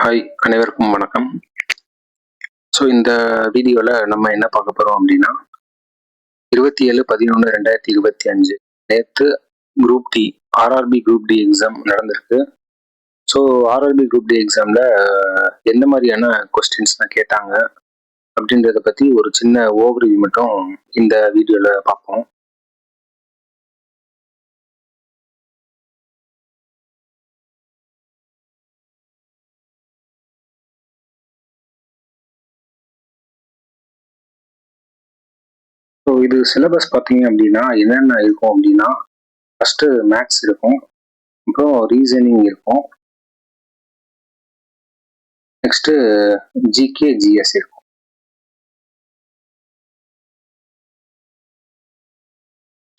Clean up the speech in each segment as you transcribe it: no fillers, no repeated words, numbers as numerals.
Hi, அனைவருக்கும் வணக்கம். So இந்த வீடியோவில் நம்ம என்ன பார்க்க போகிறோம் அப்படின்னா 27/11/2025 நேற்று group D RRB group D exam நடந்திருக்கு. ஸோ ஆர்ஆர்பி குரூப் டி எக்ஸாமில் எந்த மாதிரியான கொஸ்டின்ஸ்லாம் கேட்டாங்க அப்படின்றத பற்றி ஒரு சின்ன ஓவர்வியூ மட்டும் இந்த வீடியோவில் பார்ப்போம். ஸோ இது சிலபஸ் பார்த்தீங்க அப்படின்னா என்னென்ன இருக்கும் அப்படின்னா ஃபஸ்ட்டு மேக்ஸ் இருக்கும், அப்புறம் ரீசனிங் இருக்கும், நெக்ஸ்ட்டு ஜிகே ஜிஎஸ் இருக்கும்.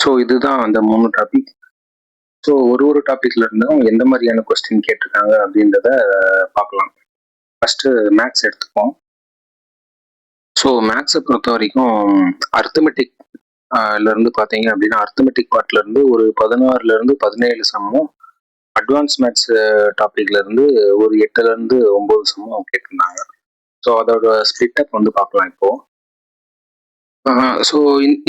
ஸோ இதுதான் அந்த 3 டாபிக். ஸோ ஒரு டாபிக்ல இருந்தும் எந்த மாதிரியான கொஸ்டின் கேட்டிருக்காங்க அப்படின்றத பார்க்கலாம். ஃபர்ஸ்ட் மேக்ஸ் எடுத்துப்போம். ஸோ மேக்ஸை பொறுத்த வரைக்கும் அர்த்தமெட்டிக் இருந்து பார்த்தீங்க அப்படின்னா அர்த்தமெட்டிக் பார்ட்ல இருந்து ஒரு 16ல இருந்து 17 சம்மும், அட்வான்ஸ் மேத்ஸ் டாபிக்ல இருந்து ஒரு 8ல இருந்து 9 சம்மும் கேட்டிருந்தாங்க. ஸோ அதோட ஸ்பிளிட் அப் வந்து பார்க்கலாம் இப்போ. ஸோ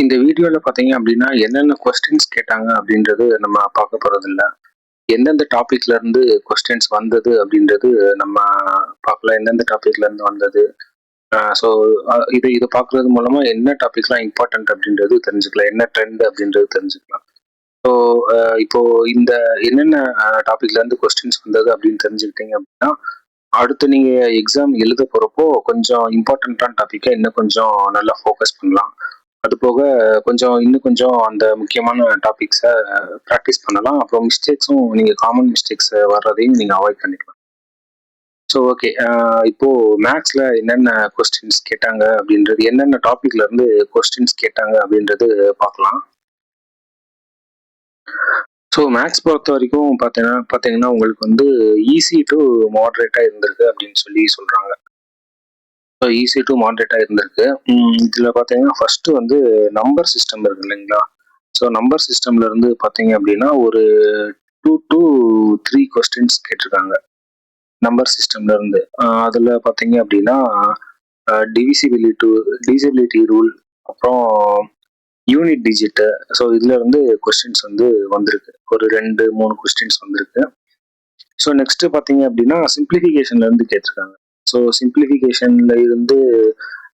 இந்த வீடியோவில் பார்த்தீங்க அப்படின்னா என்னென்ன கொஸ்டின்ஸ் கேட்டாங்க அப்படின்றது நம்ம பார்க்க போகிறதில்ல. எந்தெந்த டாபிக்ல இருந்து கொஸ்டின்ஸ் வந்தது அப்படின்றது நம்ம பார்க்கலாம். எந்தெந்த டாபிக்ல இருந்து வந்தது, ஸோ இதை பார்க்கறது மூலமா என்ன டாபிக்லாம் இம்பார்ட்டன்ட் அப்படின்றது தெரிஞ்சுக்கலாம், என்ன ட்ரெண்ட் அப்படின்றது தெரிஞ்சுக்கலாம். ஸோ இப்போ இந்த என்னென்ன டாபிக்ல இருந்து கொஸ்டின்ஸ் வந்தது அப்படின்னு தெரிஞ்சுக்கிட்டீங்க அப்படின்னா அடுத்து நீங்க எக்ஸாம் எழுத போறப்போ கொஞ்சம் இம்பார்ட்டன்டான டாபிக்கை இன்னும் கொஞ்சம் நல்லா ஃபோக்கஸ் பண்ணலாம். அது போக இன்னும் கொஞ்சம் அந்த முக்கியமான டாபிக்ஸை ப்ராக்டிஸ் பண்ணலாம். அப்புறம் மிஸ்டேக்ஸும் நீங்கள் காமன் மிஸ்டேக்ஸ் வர்றதையும் நீங்கள் அவாய்ட் பண்ணிக்கலாம். ஸோ ஓகே, இப்போ மேக்ஸில் என்னென்ன கொஸ்டின்ஸ் கேட்டாங்க அப்படின்றது, என்னென்ன டாபிக்ல இருந்து கொஸ்டின்ஸ் கேட்டாங்க அப்படின்றது பார்க்கலாம். ஸோ மேக்ஸ் பொறுத்த வரைக்கும் பார்த்தீங்கன்னா உங்களுக்கு வந்து ஈஸி டு மாடரேட்டாக இருந்திருக்கு அப்படின்னு சொல்கிறாங்க. ஸோ ஈஸி டு மாடரேட்டாக இருந்திருக்கு. இதில் பார்த்தீங்கன்னா ஃபர்ஸ்ட் வந்து நம்பர் சிஸ்டம் இருக்கு இல்லைங்களா. ஸோ நம்பர் சிஸ்டம்ல இருந்து பார்த்தீங்க அப்படின்னா ஒரு 2 to 3 கொஸ்டின்ஸ் கேட்டிருக்காங்க நம்பர் சிஸ்டம்ல இருந்து. அதில் பார்த்தீங்க அப்படின்னா டிவிசிபிலிட்டி ரூல், அப்புறம் யூனிட் டிஜிட். ஸோ இதுல இருந்து கொஸ்டின்ஸ் வந்து வந்திருக்கு, ஒரு 2-3 கொஸ்டின்ஸ் வந்திருக்கு. ஸோ நெக்ஸ்ட் பார்த்தீங்க அப்படின்னா சிம்பிளிஃபிகேஷன்ல இருந்து கேட்டிருக்காங்க. ஸோ சிம்பிளிஃபிகேஷன்ல இருந்து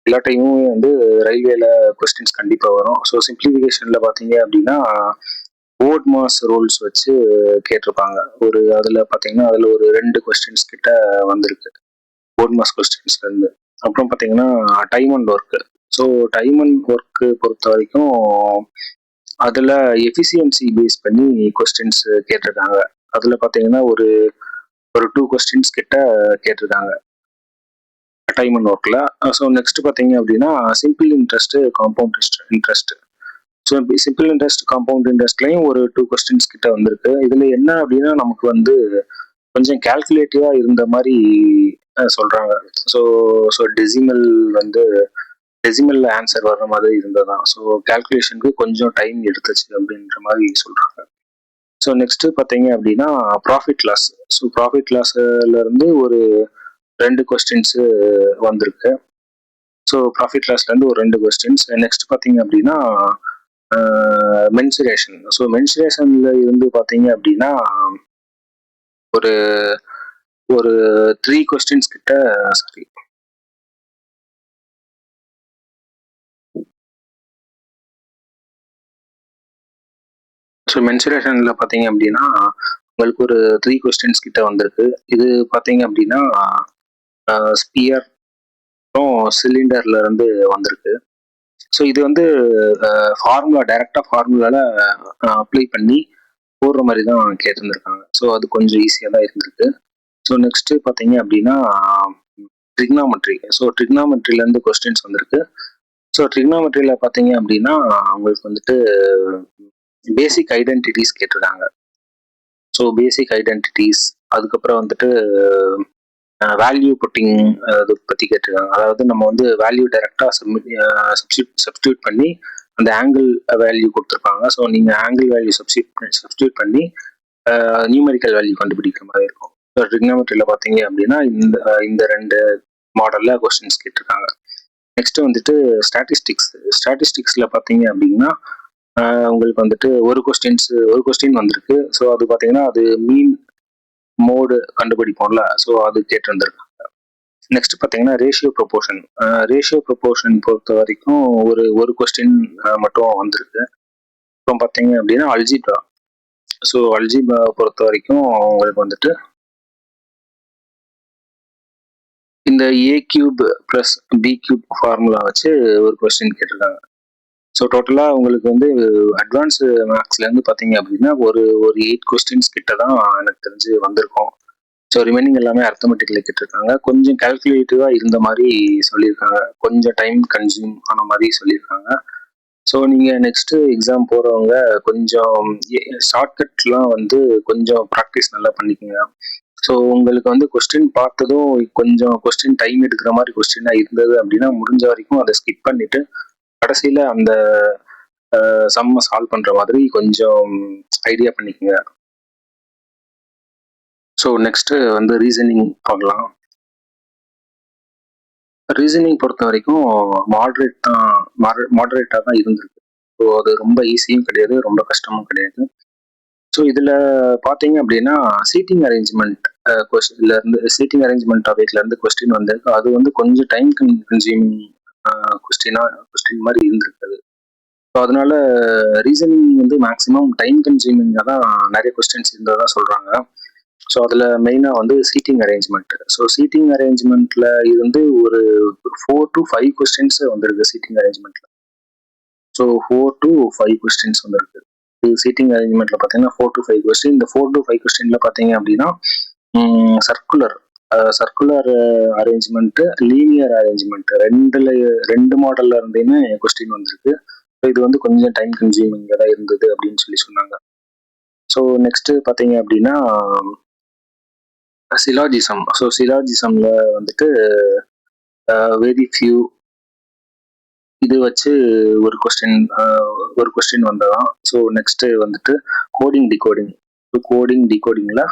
எல்லா டைமும் வந்து ரயில்வேல கொஸ்டின்ஸ் கண்டிப்பாக வரும். ஸோ சிம்பிளிஃபிகேஷன்ல பார்த்தீங்க அப்படின்னா போர்ட் மாஸ் ரூல்ஸ் வச்சு கேட்டிருப்பாங்க. அதில் பார்த்தீங்கன்னா அதில் ஒரு 2 கொஸ்டின்ஸ் கிட்ட வந்திருக்கு போர்ட் மாஸ் கொஸ்டின்ஸ்ல இருந்து. அப்புறம் பார்த்தீங்கன்னா time and work. So time and work பொறுத்த வரைக்கும் அதில் எஃபிசியன்சி பேஸ் பண்ணி கொஸ்டின்ஸ் கேட்டிருக்காங்க. அதில் பார்த்தீங்கன்னா ஒரு 2 கொஸ்டின்ஸ் கிட்ட கேட்டிருக்காங்க டைம் அண்ட் ஒர்க்கில். ஸோ நெக்ஸ்ட் பார்த்தீங்க அப்படின்னா simple interest, compound interest. So simple interest, compound இன்ட்ரெஸ்ட்லையும் ஒரு 2 கொஸ்டின்ஸ் கிட்ட வந்திருக்கு. இதில் என்ன அப்படின்னா நமக்கு வந்து கொஞ்சம் கால்குலேட்டிவா இருந்த மாதிரி சொல்றாங்க. ஸோ டெசிமல் ஆன்சர் வர்ற மாதிரி இருந்ததுதான். ஸோ கால்குலேஷனுக்கு கொஞ்சம் டைம் எடுத்துச்சு அப்படின்ற மாதிரி சொல்றாங்க. ஸோ நெக்ஸ்ட் பார்த்தீங்க அப்படின்னா ப்ராஃபிட் லாஸ். ஸோ ப்ராஃபிட் லாஸ்ல இருந்து ஒரு 2 கொஸ்டின்ஸ் வந்திருக்கு. ஸோ ப்ராஃபிட் லாஸ்ல இருந்து ஒரு 2 கொஸ்டின்ஸ். நெக்ஸ்ட் பார்த்தீங்க அப்படின்னா மென்சுரேஷன். ஸோ மென்சுரேஷன்ல இருந்து பார்த்தீங்க அப்படின்னா ஒரு 3 கொஸ்டின்ஸ் கிட்ட, சாரி, ஸோ மென்சுரேஷன்ல பார்த்தீங்க அப்படின்னா உங்களுக்கு ஒரு 3 கொஸ்டின்ஸ் கிட்ட வந்திருக்கு. இது பார்த்தீங்க அப்படின்னா ஸ்பியர் அப்புறம் சிலிண்டர்ல இருந்து வந்திருக்கு. ஸோ இது வந்து டைரக்டா ஃபார்முலால அப்ளை பண்ணி போடுற மாதிரி தான் கேட்டிருந்திருக்காங்க. ஸோ அது கொஞ்சம் ஈஸியாக தான் இருந்திருக்கு. ஸோ நெக்ஸ்ட் பார்த்தீங்க அப்படின்னா ட்ரிக்னாமெட்ரி. ஸோ ட்ரிக்னாமெட்ரில இருந்து கொஸ்டின்ஸ் வந்திருக்கு. ஸோ ட்ரிக்னாமெட்ரியில பார்த்தீங்க அப்படின்னா உங்களுக்கு வந்துட்டு பேசிக் ஐடென்டிட்டிஸ் கேட்டிருக்காங்க. ஸோ பேசிக் ஐடென்டிட்டிஸ், அதுக்கப்புறம் வந்துட்டு வேல்யூ புட்டிங் அதை பற்றி கேட்டிருக்காங்க. அதாவது நம்ம வந்து வேல்யூ டைரக்டாக சப்ஸ்டியூட் பண்ணி அந்த ஆங்கிள் வேல்யூ கொடுத்துருப்பாங்க. ஸோ நீங்கள் ஆங்கிள் வேல்யூ சப்ஸ்டியூட் பண்ணி நியூமெரிக்கல் வேல்யூ கண்டுபிடிக்கிற மாதிரி இருக்கும். ட்ரிக்னாமெட்ரியில் பார்த்தீங்க அப்படின்னா இந்த ரெண்டு மாடலில் கொஸ்டின்ஸ் கேட்டிருக்காங்க. நெக்ஸ்ட் வந்துட்டு ஸ்டாட்டிஸ்டிக்ஸில் பார்த்தீங்க அப்படின்னா உங்களுக்கு வந்துட்டு ஒரு கொஸ்டின் வந்திருக்கு. ஸோ அது பார்த்தீங்கன்னா அது மீன் மோடு கண்டுபிடிப்போம்ல, ஸோ அது கேட்டிருந்திருக்காங்க. நெக்ஸ்ட் பார்த்தீங்கன்னா ரேஷியோ ப்ரொபோர்ஷன் பொறுத்த வரைக்கும் ஒரு கொஸ்டின் மட்டும் வந்திருக்கு. அப்புறம் பார்த்தீங்க அப்படின்னா அல்ஜிப்ரா. ஸோ அல்ஜிப்ரா பொறுத்த வரைக்கும் உங்களுக்கு வந்துட்டு இந்த A³ + B³ ஃபார்முலா வச்சு ஒரு கொஸ்டின் கேட்டிருக்காங்க. ஸோ டோட்டலாக உங்களுக்கு வந்து அட்வான்ஸு மேக்ஸ்லேருந்து பார்த்தீங்க அப்படின்னா ஒரு 8 கொஸ்டின்ஸ் கிட்ட தான் எனக்கு தெரிஞ்சு வந்திருக்கும். ஸோ ரிமைனிங் எல்லாமே அர்த்தமெட்டிக்கில் கேட்டிருக்காங்க. கொஞ்சம் கால்குலேட்டிவாக இருந்த மாதிரி சொல்லியிருக்காங்க. கொஞ்சம் டைம் கன்சியூம் ஆன மாதிரி சொல்லியிருக்காங்க. ஸோ நீங்கள் நெக்ஸ்ட்டு எக்ஸாம் போகிறவங்க கொஞ்சம் ஷார்ட்கட்லாம் வந்து கொஞ்சம் ப்ராக்டிஸ் நல்லா பண்ணிக்கோங்க. ஸோ உங்களுக்கு வந்து கொஸ்டின் பார்த்ததும் கொஞ்சம் கொஸ்டின் டைம் எடுக்கிற மாதிரி கொஸ்டினாக இருந்தது அப்படின்னா முடிஞ்ச வரைக்கும் அதை ஸ்கிப் பண்ணிவிட்டு கடைசியில் அந்த சம்மை சால்வ் பண்ணுற மாதிரி கொஞ்சம் ஐடியா பண்ணிக்கோங்க. ஸோ நெக்ஸ்ட்டு வந்து ரீசனிங் பார்க்கலாம். ரீசனிங் பொறுத்த வரைக்கும் மாடரேட்டாக தான் இருந்திருக்கு. ஸோ அது ரொம்ப ஈஸியும் கிடையாது, ரொம்ப கஷ்டமும் கிடையாது. ஸோ இதில் பார்த்தீங்க அப்படின்னா சீட்டிங் அரேஞ்ச்மெண்ட் டாபிக்லேருந்து கொஸ்டின் வந்திருக்கு. அது வந்து கொஞ்சம் டைம் கன்சியூமிங் கொஸ்டின் மாதிரி இருந்திருக்குது. ஸோ அதனால ரீசனிங் வந்து மேக்ஸிமம் டைம் கன்சியூமிங்காக தான் நிறைய கொஸ்டின்ஸ் இருந்ததாக சொல்கிறாங்க. ஸோ அதில் மெயினாக வந்து சீட்டிங் அரேஞ்ச்மெண்ட். ஸோ சீட்டிங் அரேஞ்ச்மெண்ட்டில் இருந்து ஒரு 4 to 5 கொஸ்டின்ஸ் வந்திருக்கு சீட்டிங் அரேஞ்ச்மெண்ட்டில். ஸோ 4 to 5 கொஸ்டின்ஸ் வந்திருக்கு. சீட்டிங் அரேஞ்ச்மெண்ட்டில் பார்த்தீங்கன்னா 4 to 5 கொஸ்டின். இந்த 4 to 5 கொஸ்டினில் பார்த்தீங்க அப்படின்னா சர்க்குலர் அரேஞ்ச்மெண்ட்டு, லீனியர் அரேஞ்ச்மெண்ட் ரெண்டு மாடலில் இருந்தேன்னு கொஸ்டின் வந்திருக்கு. ஸோ இது வந்து கொஞ்சம் டைம் கன்சியூமிங்காக தான் இருந்தது அப்படின்னு சொன்னாங்க. ஸோ நெக்ஸ்ட்டு பார்த்தீங்க அப்படின்னா சிலாஜிசம். ஸோ சிலாஜிசமில் வந்துட்டு வெரி ஃபியூ இது வச்சு ஒரு கொஸ்டின் வந்ததான். ஸோ நெக்ஸ்ட்டு வந்துட்டு கோடிங் டிகோடிங்கில்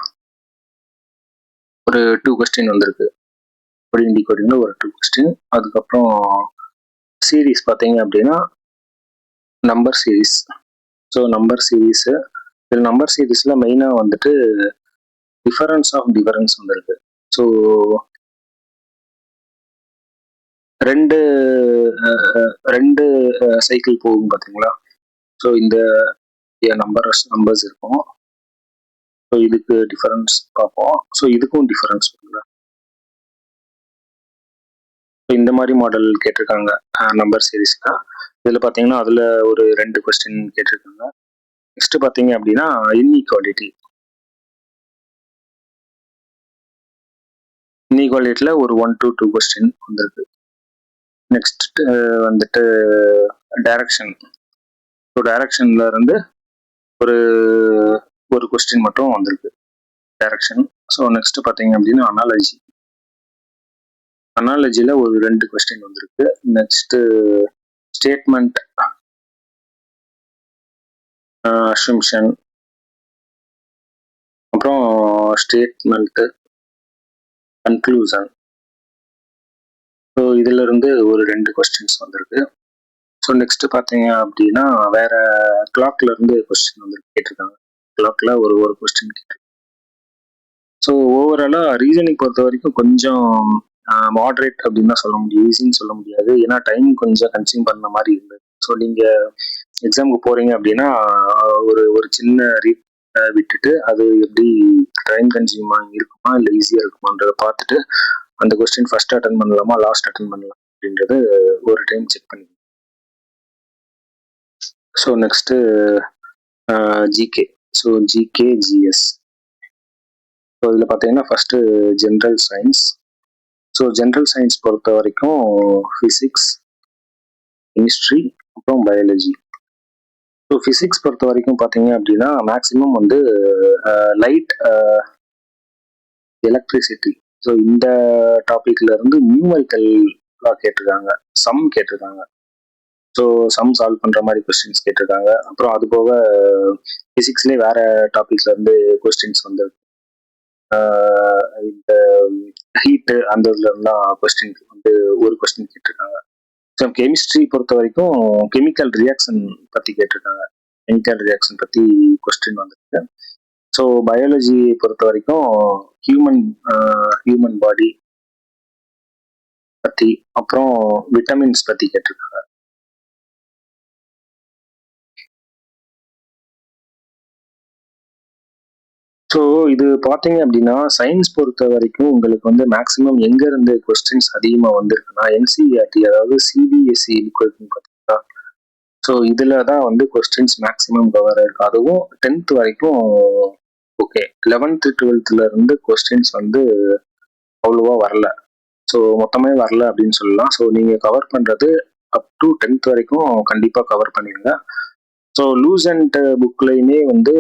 ஒரு 2 கொஸ்டின் வந்திருக்கு. கோடிங் டிகோடிங்கில் ஒரு 2 கொஸ்டின். அதுக்கப்புறம் சீரீஸ் பார்த்தீங்க அப்படின்னா நம்பர் சீரீஸ். ஸோ நம்பர் சீரீஸில் மெயினாக வந்துட்டு டிஃபரன்ஸ் வந்திருக்கு. ஸோ ரெண்டு சைக்கிள் போகும் பார்த்தீங்களா. ஸோ இந்த நம்பர்ஸ் இருக்கும். ஸோ இதுக்கு டிஃபரன்ஸ் பார்ப்போம். ஸோ இதுக்கும் டிஃபரன்ஸ் இருக்குங்களா. ஸோ இந்த மாதிரி மாடல் கேட்டிருக்காங்க நம்பர் சீரீஸ்ல. இதில் பார்த்தீங்கன்னா அதில் ஒரு 2 கொஸ்டின் கேட்டிருக்காங்க. நெக்ஸ்ட் பார்த்தீங்க அப்படின்னா இன்இக்வாலிட்டியில் ஒரு 1 to 2 கொஸ்டின் வந்திருக்கு. நெக்ஸ்ட் வந்துட்டு டைரக்ஷன். ஸோ டைரக்ஷன்ல இருந்து ஒரு கொஸ்டின் மட்டும் வந்திருக்கு டைரக்ஷன். ஸோ நெக்ஸ்ட் பார்த்தீங்க அப்படின்னா அனாலஜியில் ஒரு 2 கொஸ்டின் வந்திருக்கு. நெக்ஸ்ட் ஸ்டேட்மெண்ட் அசம்ஷன், அப்புறம் ஸ்டேட்மெண்ட் கன்க்ளூஷன். ஸோ இதுல இருந்து ஒரு 2 கொஸ்டின்ஸ் வந்திருக்கு. ஸோ நெக்ஸ்ட் பார்த்தீங்க அப்படின்னா வேற கிளாக்ல இருந்து கொஸ்டின் வந்து கேட்டிருக்காங்க. கிளாக்ல ஒரு கொஸ்டின் கேட்டிருக்காங்க. ஸோ ஓவராலாக ரீசனிங் பொறுத்த வரைக்கும் கொஞ்சம் மாடரேட் அப்படின்னு தான் சொல்ல முடியும், ஈஸின்னு சொல்ல முடியாது. ஏன்னா டைம் கொஞ்சம் கன்சியூம் பண்ண மாதிரி இருந்தது. ஸோ நீங்கள் எக்ஸாமுக்கு போகிறீங்க அப்படின்னா ஒரு சின்ன ரீட் விட்டுட்டு அது எப்படி டைம் கன்சியூமாக இருக்குமா இல்லை ஈஸியாக இருக்குமான்றதை பார்த்துட்டு அந்த கொஸ்டின் ஃபர்ஸ்ட் அட்டன் பண்ணலாமா லாஸ்ட் அட்டன் பண்ணலாம் அப்படின்றது ஒரு டைம் செக் பண்ணி. So next GK. So GK GS. So இதில் பார்த்தீங்கன்னா first general science. So general science பொறுத்த வரைக்கும் ஃபிசிக்ஸ், கெமிஸ்ட்ரி, அப்புறம் பயாலஜி. ஸோ ஃபிசிக்ஸ் பொறுத்த வரைக்கும் பார்த்தீங்க அப்படின்னா மேக்ஸிமம் வந்து லைட், எலக்ட்ரிசிட்டி. ஸோ இந்த டாபிக்ல இருந்து நியூமரிக்கல்லாம் கேட்டிருக்காங்க, சம் கேட்டிருக்காங்க. ஸோ சம் சால்வ் பண்ணுற மாதிரி கொஸ்டின்ஸ் கேட்டிருக்காங்க. அப்புறம் அது போக ஃபிசிக்ஸ்லேயே வேற டாபிக்ல இருந்து கொஸ்டின்ஸ் வந்து இந்த ஹீட்டு அந்த இதுல இருந்தா கொஸ்டின் வந்து ஒரு கொஸ்டின் கேட்டிருக்காங்க. ஸோ கெமிஸ்ட்ரி பொறுத்த வரைக்கும் கெமிக்கல் ரியாக்ஷன் பத்தி கேட்டிருக்காங்க. கெமிக்கல் ரியாக்ஷன் பத்தி கொஸ்டின் வந்திருக்கு. ஸோ பயாலஜி பொறுத்த வரைக்கும் ஹியூமன் ஹியூமன் பாடி பத்தி, அப்புறம் விட்டமின்ஸ் பத்தி கேட்டிருக்காங்க. ஸோ இது பார்த்தீங்க அப்படின்னா சயின்ஸ் பொறுத்த வரைக்கும் உங்களுக்கு வந்து மேக்ஸிமம் எங்க இருந்து கொஸ்டின்ஸ் அதிகமா வந்திருக்குன்னா என்சிஇஆர்டி, அதாவது சிபிஎஸ்இ பார்த்தீங்களா. ஸோ இதுல தான் வந்து கொஸ்டின்ஸ் மேக்ஸிமம் கவர் இருக்கு. அதுவும் 10th வரைக்கும் ஓகே. 11th 12th இருந்து கொஸ்டின்ஸ் வந்து அவ்வளோவா வரல. ஸோ மொத்தமே வரல அப்படின்னு சொல்லலாம். ஸோ நீங்க கவர் பண்றது அப் டு 10th வரைக்கும் கண்டிப்பா கவர் பண்ணிடுங்க. ஸோ லூஸ் அண்ட் புக்லையுமே வந்து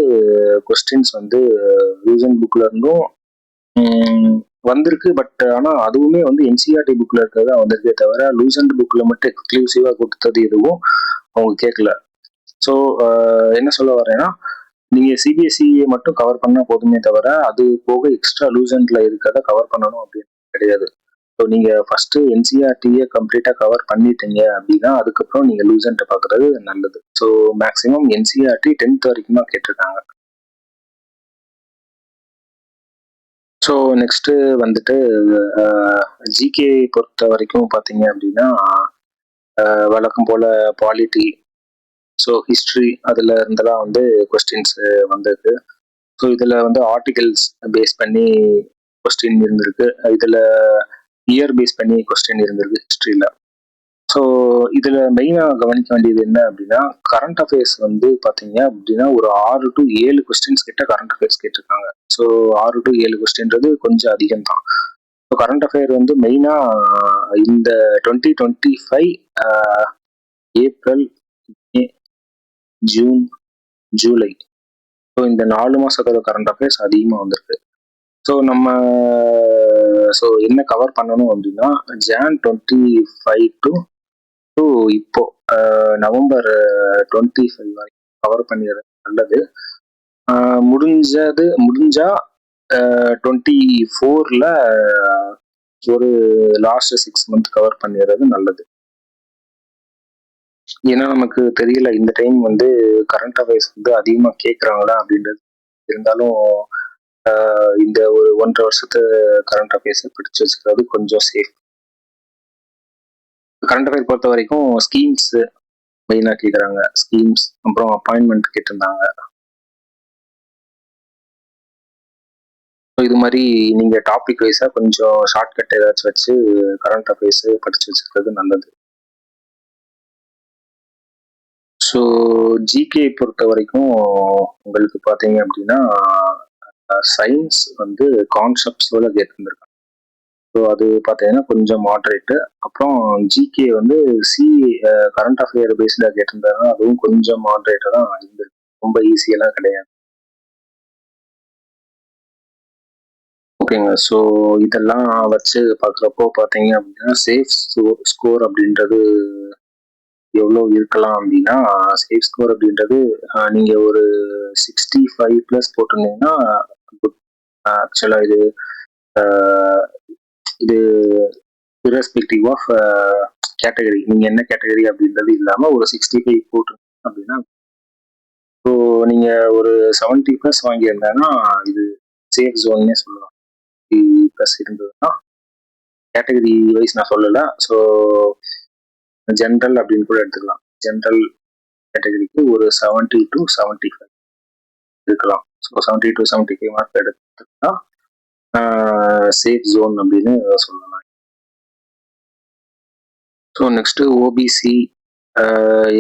கொஸ்டின்ஸ் வந்து லூஸ் அண்ட் புக்ல இருந்தும் வந்திருக்கு. பட் ஆனால் அதுவுமே வந்து என்சிஆர்டி புக்ல இருக்கிறதா வந்திருக்கே தவிர லூஸ் அண்ட் புக்ல மட்டும் எக்ஸ்க்ளூசிவா கொடுத்தது எதுவும் அவங்க கேட்கல. ஸோ என்ன சொல்ல வரேன்னா, நீங்க சிபிஎஸ்சியை மட்டும் கவர் பண்ணா போதுமே தவிர அது போக எக்ஸ்ட்ரா லூஸ் அண்ட்ல இருக்கிறத கவர் பண்ணணும் அப்படின்னு கிடையாது. ஸோ நீங்க ஃபர்ஸ்ட் என்சிஆர்டியை கம்ப்ளீட்டா கவர் பண்ணிட்டீங்க அப்படின்னா அதுக்கப்புறம் நீங்க லூஸ் அண்ட் பார்க்கறது நல்லது. ஸோ மேக்ஸிமம் என்சிஆர்டி 10th வரைக்கும் தான் கேட்டிருக்காங்க. ஸோ நெக்ஸ்ட் வந்துட்டு ஜிகே பொறுத்த வரைக்கும் பார்த்தீங்க அப்படின்னா வழக்கம் போல பாலிட்டி, ஸோ ஹிஸ்ட்ரி அதுல இருந்தெல்லாம் வந்து கொஸ்டின்ஸ் வந்திருக்கு. ஸோ இதுல வந்து ஆர்டிகல்ஸ் பேஸ் பண்ணி கொஸ்டின் இருந்திருக்கு. இதுல இயர் பேஸ் பண்ணி கொஸ்டின் இருந்திருக்கு ஹிஸ்ட்ரியில. ஸோ இதுல மெயினா கவனிக்க வேண்டியது என்ன அப்படின்னா, கரண்ட் அஃபேர்ஸ் வந்து பாத்தீங்க அப்படின்னா ஒரு 6 to 7 கொஸ்டின்ஸ் கிட்ட கரண்ட் அஃபேர்ஸ் கேட்டிருக்காங்க. ஸோ 6 to 7 கொஸ்டின்றது கொஞ்சம் அதிகம் தான். ஸோ கரண்ட் அஃபேர் வந்து மெயினா இந்த 2025 ஏப்ரல், மே, ஜூன், ஜூலை, ஸோ இந்த 4 மாசத்தோட கரண்ட் அஃபேர்ஸ் அதிகமாக வந்திருக்கு. ஸோ நம்ம என்ன கவர் பண்ணணும் அப்படின்னா ஜான் 25 டு இப்போ நவம்பர் 25 வரைக்கும் கவர் பண்ணிடுறது நல்லது. முடிஞ்சா 24ல ஒரு லாஸ்ட் 6 month கவர் பண்ணிடுறது நல்லது. ஏன்னா நமக்கு தெரியல இந்த டைம் வந்து கரண்ட் அஃபேர்ஸ் வந்து அதிகமா கேட்கறாங்களா அப்படின்றது. இருந்தாலும் இந்த ஒரு 1.5 வருஷத்து கரண்ட் அஃபேர்ஸ் படிச்சு வச்சுக்கிறது கொஞ்சம் சேஃப். கரண்ட் அஃபேர் பொறுத்த வரைக்கும் ஸ்கீம்ஸ் மெயினா கேட்கறாங்க. ஸ்கீம்ஸ், அப்புறம் அப்பாயின்மெண்ட் கேட்டிருந்தாங்க. இது மாதிரி நீங்க டாபிக் வைஸா கொஞ்சம் ஷார்ட்கட் ஏதாச்சும் வச்சு கரண்ட் அஃபேர்ஸ் படிச்சு வச்சுக்கிறது நல்லது. ஸோ ஜிகே பொறுத்த வரைக்கும் உங்களுக்கு பார்த்தீங்க அப்படின்னா சயின்ஸ் வந்து கான்செப்ட்ஸோட கேட்டிருந்திருக்காங்க. ஸோ அது பார்த்தீங்கன்னா கொஞ்சம் மாடரேட்டு. அப்புறம் ஜிகே வந்து கரண்ட் அஃபேர் பேஸ்டாக கேட்டிருந்தாங்கன்னா அதுவும் கொஞ்சம் மாடரேட்டாக தான் இருந்திருக்கு. ரொம்ப ஈஸியெல்லாம் கிடையாது. ஓகேங்க. ஸோ இதெல்லாம் வச்சு பார்க்குறப்போ பார்த்தீங்க அப்படின்னா சேஃப் ஸ்கோர் அப்படின்றது எவ்வளோ இருக்கலாம் அப்படின்னா, சேஃப் ஸ்கோர் அப்படின்றது நீங்கள் ஒரு 65+ போட்டிருந்தீங்கன்னா ஆக்சுவலாக இது இரஸ்பெக்டிவ் ஆஃப் கேட்டகரி, நீங்கள் என்ன கேட்டகரி அப்படின்றது இல்லாமல் ஒரு 65 போட்டிருந்தீங்க அப்படின்னா, ஸோ நீங்கள் ஒரு 70+ வாங்கியிருந்தாங்கன்னா இது சேஃப் ஜோன்னே சொல்லலாம். 50+ இருந்ததுன்னா கேட்டகரி வைஸ் நான் சொல்லலை. ஸோ ஜென்ரல் அப்படின்னு கூட எடுத்துக்கலாம். ஜென்ரல் கேட்டகரிக்கு ஒரு 70 to 75 இருக்கலாம். ஸோ 70 to 75 மார்க் எடுத்துக்கிட்டா சேஃப் ஜோன் அப்படின்னு சொல்லலாம். So next OBC,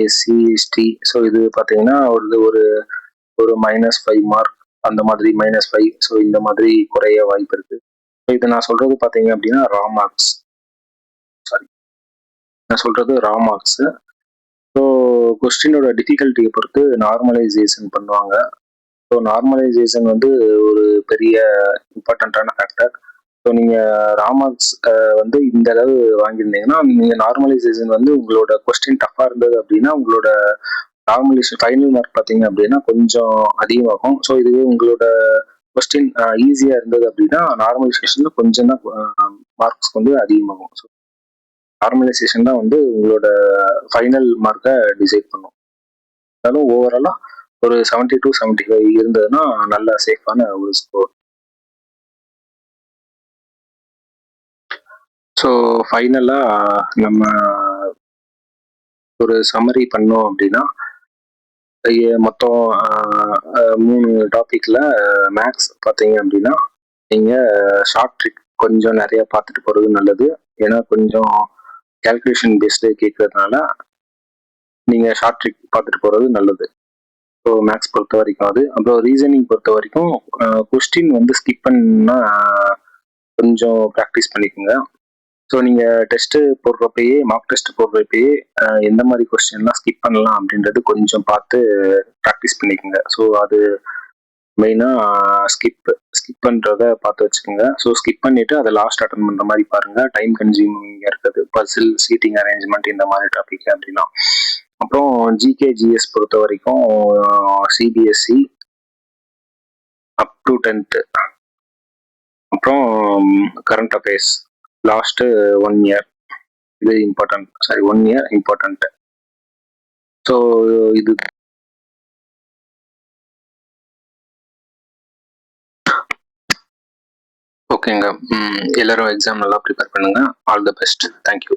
SC, ST. So இது பார்த்தீங்கன்னா ஒரு -5 மார்க் அந்த மாதிரி -5. ஸோ இந்த மாதிரி குறைய வாய்ப்பு இருக்கு. இது நான் சொல்றது பார்த்தீங்க அப்படின்னா ரா மார்க்ஸ். நான் சொல்றது ரா மார்க்ஸ். ஸோ கொஸ்டினோட டிஃபிகல்ட்டியை பொறுத்து நார்மலைசேஷன் பண்ணுவாங்க. ஸோ நார்மலைசேஷன் வந்து ஒரு பெரிய இம்பார்ட்டண்ட்டான ஃபேக்டர். ஸோ நீங்கள் ரா மார்க்ஸ் வந்து இந்த அளவு வாங்கியிருந்தீங்கன்னா நீங்கள் நார்மலைசேஷன் வந்து உங்களோட கொஸ்டின் டஃப்பாக இருந்தது அப்படின்னா உங்களோட நார்மலைசேஷன் ஃபைனல் மார்க் பார்த்தீங்க அப்படின்னா கொஞ்சம் அதிகமாகும். ஸோ இதுவே உங்களோட கொஸ்டின் ஈஸியாக இருந்தது அப்படின்னா நார்மலைசேஷனில் கொஞ்சம் தான் மார்க்ஸ் வந்து அதிகமாகும். ஸோ நார்மலைசேஷன் தான் வந்து உங்களோட ஃபைனல் மார்க்கை டிசைட் பண்ணும். இருந்தாலும் ஓவராலாக ஒரு 70 to 75 இருந்ததுன்னா நல்ல சேஃபான ஒரு ஸ்கோர். ஸோ ஃபைனலாக நம்ம ஒரு சம்மரி பண்ணோம் அப்படின்னா மொத்தம் 3 டாப்பிக்கில் மேக்ஸ் பார்த்தீங்க அப்படின்னா நீங்கள் ஷார்ட் ட்ரிக் கொஞ்சம் நிறைய பார்த்துட்டு போகிறது நல்லது. ஏன்னா கொஞ்சம் கேல்குலேஷன் பேஸ்டு கேட்கறதுனால நீங்கள் ஷார்ட் ட்ரிக் பார்த்துட்டு போகிறது நல்லது. ஸோ மேக்ஸ் பொறுத்த வரைக்கும் அது. அப்புறம் ரீசனிங் பொறுத்த வரைக்கும் கொஸ்டின் வந்து ஸ்கிப் பண்ணால் கொஞ்சம் ப்ராக்டிஸ் பண்ணிக்கோங்க. ஸோ நீங்கள் டெஸ்ட்டு போடுறப்பயே மார்க் டெஸ்ட் போடுறப்பயே எந்த மாதிரி கொஸ்டின்லாம் ஸ்கிப் பண்ணலாம் அப்படின்றது கொஞ்சம் பார்த்து ப்ராக்டிஸ் பண்ணிக்கோங்க. ஸோ அது மெயினாக ஸ்கிப் பண்ணுறத பார்த்து வச்சுக்கோங்க. ஸோ ஸ்கிப் பண்ணிவிட்டு அதை லாஸ்ட் அட்டன் பண்ணுற மாதிரி பாருங்கள். டைம் கன்சியூமிங்காக இருக்குது, பசில், சீட்டிங் அரேஞ்ச்மெண்ட் இந்த மாதிரி டாபிக் அப்படின்னா. அப்புறம் ஜிகே ஜிஎஸ் பொறுத்த வரைக்கும் சிபிஎஸ்சி அப் டு 10th, அப்புறம் கரண்ட் அஃபேர்ஸ் லாஸ்ட்டு 1 year இது இம்பார்ட்டன்ட். 1 year important. ஸோ இது ஓகேங்க. எல்லாரும் எக்ஸாம் நல்லா ப்ரிப்பேர் பண்ணுங்க. All the best. தேங்க்யூ.